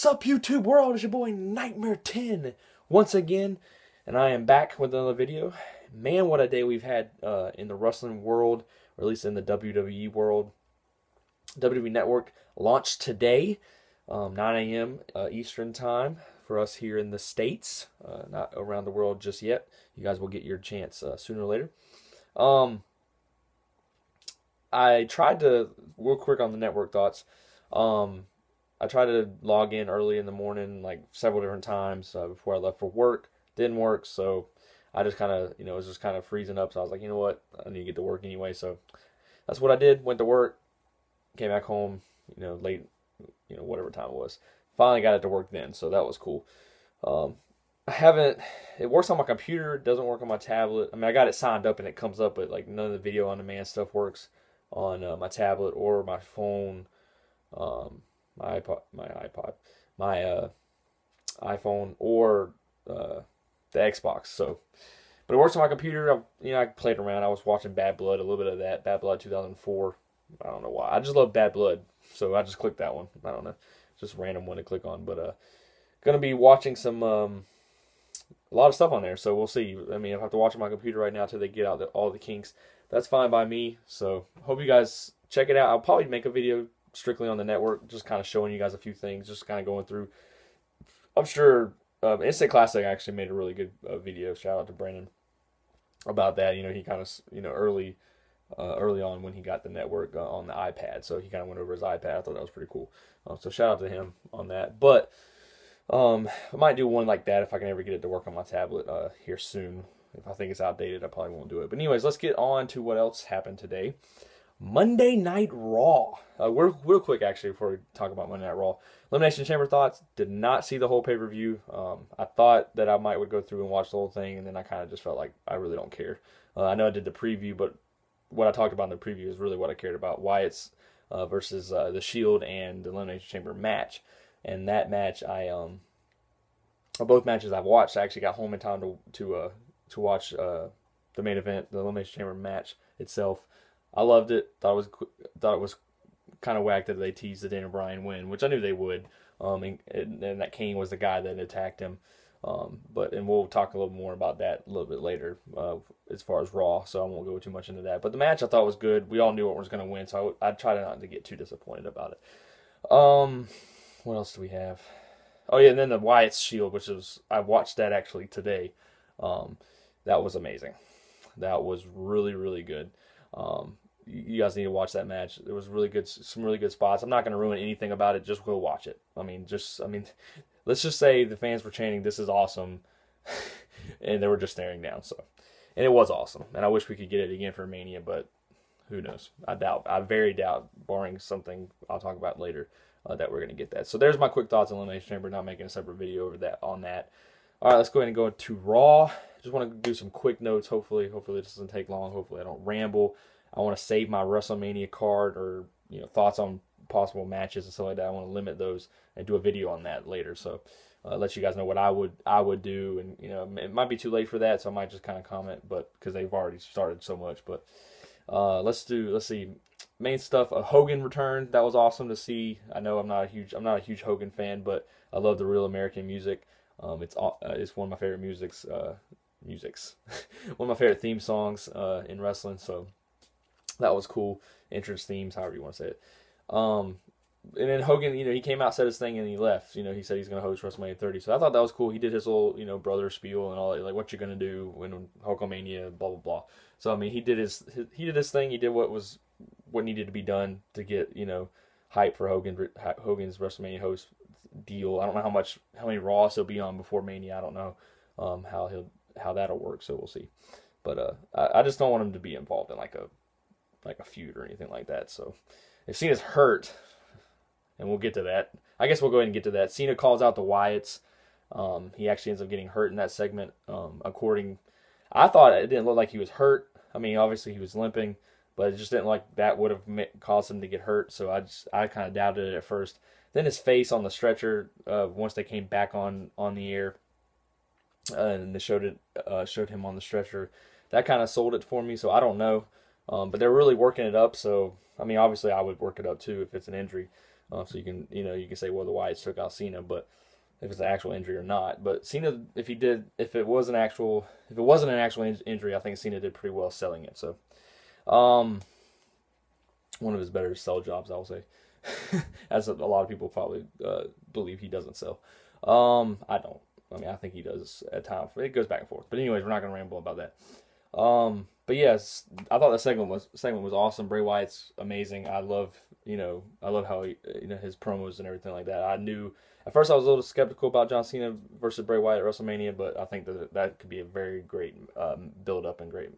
up, YouTube world? It's your boy Nightmare 10 once again, and I am back with another video. Man, what a day we've had in the wrestling world, or at least in the WWE world. WWE Network launched today, 9 a.m. Eastern time for us here in the States. Not around the world just yet. You guys will get your chance sooner or later. I tried to, real quick on the network thoughts. I tried to log in early in the morning, like several different times before I left for work. Didn't work, so I just kind of, it was just kind of freezing up. So I was like, you know what, I need to get to work anyway. So that's what I did. Went to work, came back home, late, whatever time it was. Finally got it to work then, so that was cool. It works on my computer. It doesn't work on my tablet. I mean, I got it signed up and it comes up, but like none of the video on demand stuff works on my tablet or my phone. My iPhone or the Xbox. So, but it works on my computer. I played around. I was watching Bad Blood, a little bit of that. Bad Blood 2004. I don't know why. I just love Bad Blood, so I just clicked that one. I don't know, just a random one to click on. But gonna be watching some a lot of stuff on there. So we'll see. I mean, if I have to watch on my computer right now till they get out all the kinks, that's fine by me. So hope you guys check it out. I'll probably make a video strictly on the network, just kind of showing you guys a few things, just kind of going through. I'm sure Instant Classic actually made a really good video. Shout out to Brandon about that. He kind of, early on when he got the network on the iPad, so he kind of went over his iPad. I thought that was pretty cool. So shout out to him on that. But I might do one like that if I can ever get it to work on my tablet here soon. If I think it's outdated, I probably won't do it. But anyways, let's get on to what else happened today. Monday Night Raw. Real quick, actually, before we talk about Monday Night Raw. Elimination Chamber thoughts. Did not see the whole pay-per-view. I thought that I would go through and watch the whole thing, and then I kind of just felt like I really don't care. I know I did the preview, but what I talked about in the preview is really what I cared about. Wyatt's versus the Shield and the Elimination Chamber match. And that match, both matches I've watched. I actually got home in time to watch the main event, the Elimination Chamber match itself. I loved it. Thought it was kind of whack that they teased the Daniel Bryan win, which I knew they would. And that Kane was the guy that attacked him. And we'll talk a little more about that a little bit later as far as Raw. So I won't go too much into that. But the match I thought was good. We all knew what was going to win, so I tried not to get too disappointed about it. What else do we have? Oh yeah, and then the Wyatt's Shield, which I watched that actually today. That was amazing. That was really, really good. You guys need to watch that match. There was some really good spots. I'm not going to ruin anything about it. Just go watch it. Let's just say the fans were chanting, "This is awesome," and they were just staring down. And it was awesome. And I wish we could get it again for Mania, but who knows? I very doubt, barring something I'll talk about later, that we're going to get that. So there's my quick thoughts on Elimination Chamber. Not making a separate video on that. All right, let's go ahead and go to Raw. Just want to do some quick notes. Hopefully this doesn't take long. Hopefully I don't ramble. I want to save my WrestleMania card or thoughts on possible matches and stuff like that. I want to limit those and do a video on that later. So let you guys know what I would do, and it might be too late for that, so I might just kind of comment, but because they've already started so much. But let's see main stuff. Hogan returned. That was awesome to see. I know I'm not a huge Hogan fan, but I love the Real American Music. It's one of my favorite one of my favorite theme songs in wrestling. So that was cool. Entrance themes, however you want to say it. And then Hogan, he came out, said his thing, and he left. He said he's going to host WrestleMania 30. So I thought that was cool. He did his little, brother spiel and all that, like what you're going to do when Hulkamania, blah blah blah. So I mean, he did his thing. He did what needed to be done to get hype for Hogan's WrestleMania host deal. I don't know how many Raws he'll be on before Mania. I don't know how that'll work. So we'll see. But I just don't want him to be involved in like a feud or anything like that. So if Cena's hurt, and we'll get to that. I guess we'll go ahead and get to that. Cena calls out the Wyatts. He actually ends up getting hurt in that segment. I thought it didn't look like he was hurt. I mean, obviously he was limping, but it just didn't look like that would have caused him to get hurt. So I kind of doubted it at first. Then his face on the stretcher, once they came back on the air, and they showed him on the stretcher, that kind of sold it for me. So I don't know. But they're really working it up. So I mean, obviously I would work it up too if it's an injury. So you can you can say, well, the Wyatts took out Cena, but if it's an actual injury or not. But Cena, if it wasn't an actual injury, I think Cena did pretty well selling it. So, one of his better sell jobs, I'll say. As a lot of people probably believe he doesn't sell. I don't. I mean, I think he does at times. It goes back and forth. But anyways, we're not gonna ramble about that. But yes, I thought the segment was awesome. Bray Wyatt's amazing. I love how he, his promos and everything like that. I knew at first I was a little skeptical about John Cena versus Bray Wyatt at WrestleMania, but I think that could be a very great build up and great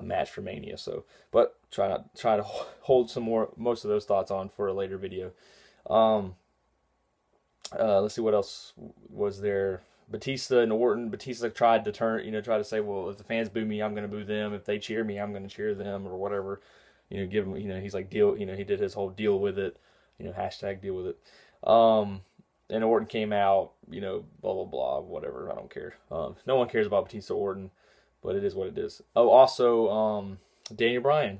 match for Mania. So, but try to hold most of those thoughts on for a later video. Let's see what else was there. Batista and Orton. Batista tried to say, well, if the fans boo me, I'm going to boo them. If they cheer me, I'm going to cheer them, or whatever. Give him. He's like deal. He did his whole deal with it. Hashtag deal with it. And Orton came out. Blah blah blah. Whatever. I don't care. No one cares about Batista Orton, but it is what it is. Oh, also, Daniel Bryan.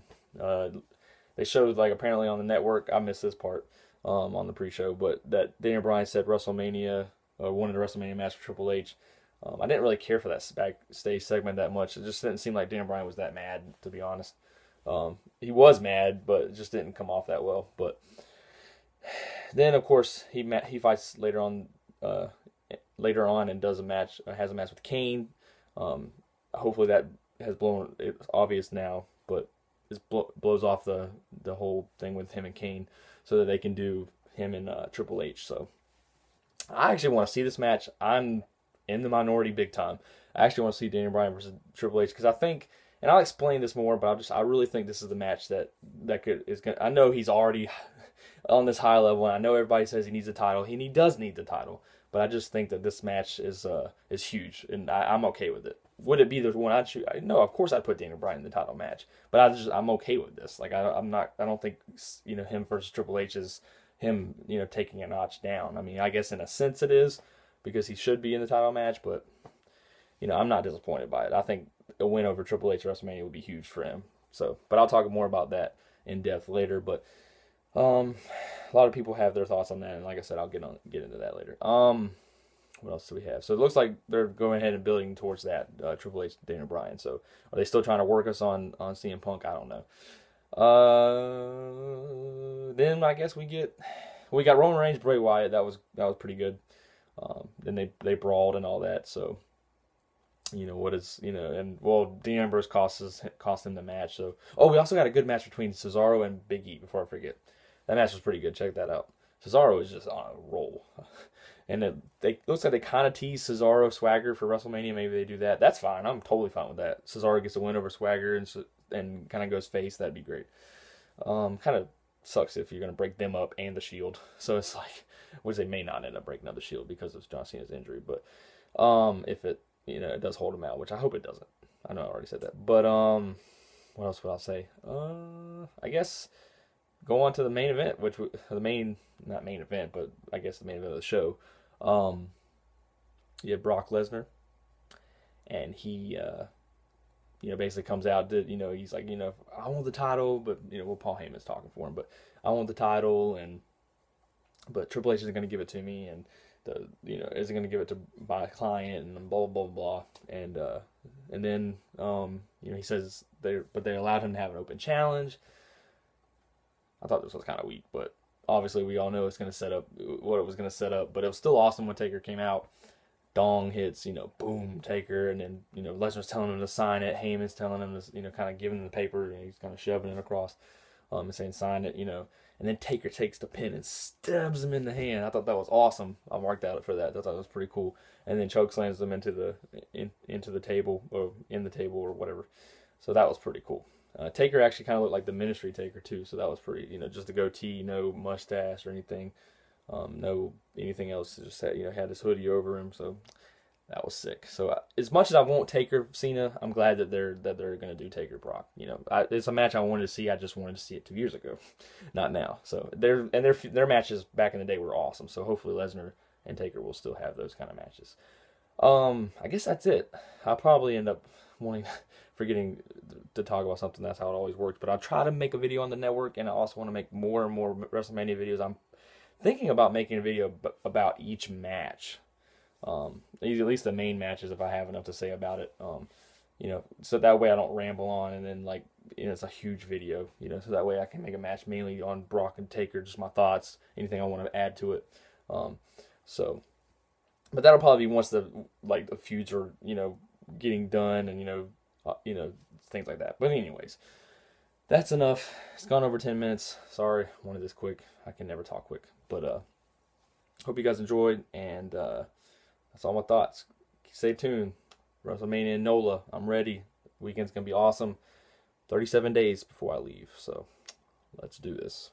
They showed apparently on the network. I missed this part on the pre-show, but that Daniel Bryan said WrestleMania. Wanted a WrestleMania match for Triple H. I didn't really care for that backstage segment that much. It just didn't seem like Daniel Bryan was that mad, to be honest. He was mad, but it just didn't come off that well. But then, of course, he fights later on and does has a match with Kane. Hopefully that has blown. It's obvious now, but it blows off the whole thing with him and Kane, so that they can do him and Triple H. So. I actually want to see this match. I'm in the minority big time. I actually want to see Daniel Bryan versus Triple H because I think, and I'll explain this more, but I really think this is the match that is going. I know he's already on this high level, and I know everybody says he needs a title, and he does need the title. But I just think that this match is huge, and I'm okay with it. Would it be the one I'd choose? No, of course I'd put Daniel Bryan in the title match, but I'm okay with this. I don't think him versus Triple H is him, taking a notch down. I mean, I guess in a sense it is, because he should be in the title match, but, I'm not disappointed by it. I think a win over Triple H at WrestleMania would be huge for him. So, but I'll talk more about that in depth later, but, a lot of people have their thoughts on that, and like I said, I'll get into that later. What else do we have? So it looks like they're going ahead and building towards that, Triple H, Daniel Bryan. So, are they still trying to work us on CM Punk? I don't know. Then I guess we got Roman Reigns, Bray Wyatt. That was pretty good. Then they brawled and all that. So, and Dean Ambrose cost him the match. So, we also got a good match between Cesaro and Big E. Before I forget, that match was pretty good. Check that out. Cesaro is just on a roll, and it looks like they kind of tease Cesaro Swagger for WrestleMania. Maybe they do that. That's fine. I'm totally fine with that. Cesaro gets a win over Swagger and kind of goes face. That'd be great. Kind of sucks if you're going to break them up and the Shield. So it's which they may not end up breaking up the Shield because of John Cena's injury. But if it it does hold him out, which I hope it doesn't. I know I already said that. But what else would I say? I guess go on to the main event, not main event, but I guess the main event of the show. You have Brock Lesnar, and he basically comes out, he's like, I want the title, but, Paul Heyman's talking for him, but I want the title, but Triple H isn't going to give it to me, and isn't going to give it to my client, and blah, blah, blah, and then, he says they allowed him to have an open challenge. I thought this was kind of weak, but obviously we all know it's going to set up what it was going to set up, but it was still awesome when Taker came out. Dong hits, boom, Taker, and then, Lesnar's telling him to sign it. Heyman's telling him to, kind of giving him the paper, and he's kind of shoving it across, and saying sign it, and then Taker takes the pin and stabs him in the hand. I thought that was awesome. I marked out for that. I thought that was pretty cool. And then chokeslams him into the table, or in the table, or whatever. So that was pretty cool. Taker actually kind of looked like the Ministry Taker too, so that was pretty, just a goatee, no mustache or anything. No anything else. Just had this hoodie over him, so that was sick. So as much as I want Taker Cena, I'm glad that they're gonna do Taker Brock. It's a match I wanted to see. I just wanted to see it 2 years ago, not now. So their matches back in the day were awesome. So hopefully Lesnar and Taker will still have those kind of matches. I guess that's it. I'll probably end up wanting forgetting to talk about something. That's how it always works. But I'll try to make a video on the network, and I also want to make more and more WrestleMania videos. I'm thinking about making a video about each match, at least the main matches if I have enough to say about it. So that way I don't ramble on and then like it's a huge video. So that way I can make a match mainly on Brock and Taker, just my thoughts, anything I want to add to it. Um, so, but that'll probably be once the feuds are getting done and things like that. But anyways, that's enough. It's gone over 10 minutes. Sorry, I wanted this quick. I can never talk quick, but hope you guys enjoyed, and that's all my thoughts. Stay tuned. WrestleMania in NOLA. I'm ready. Weekend's gonna be awesome. 37 days before I leave, so let's do this.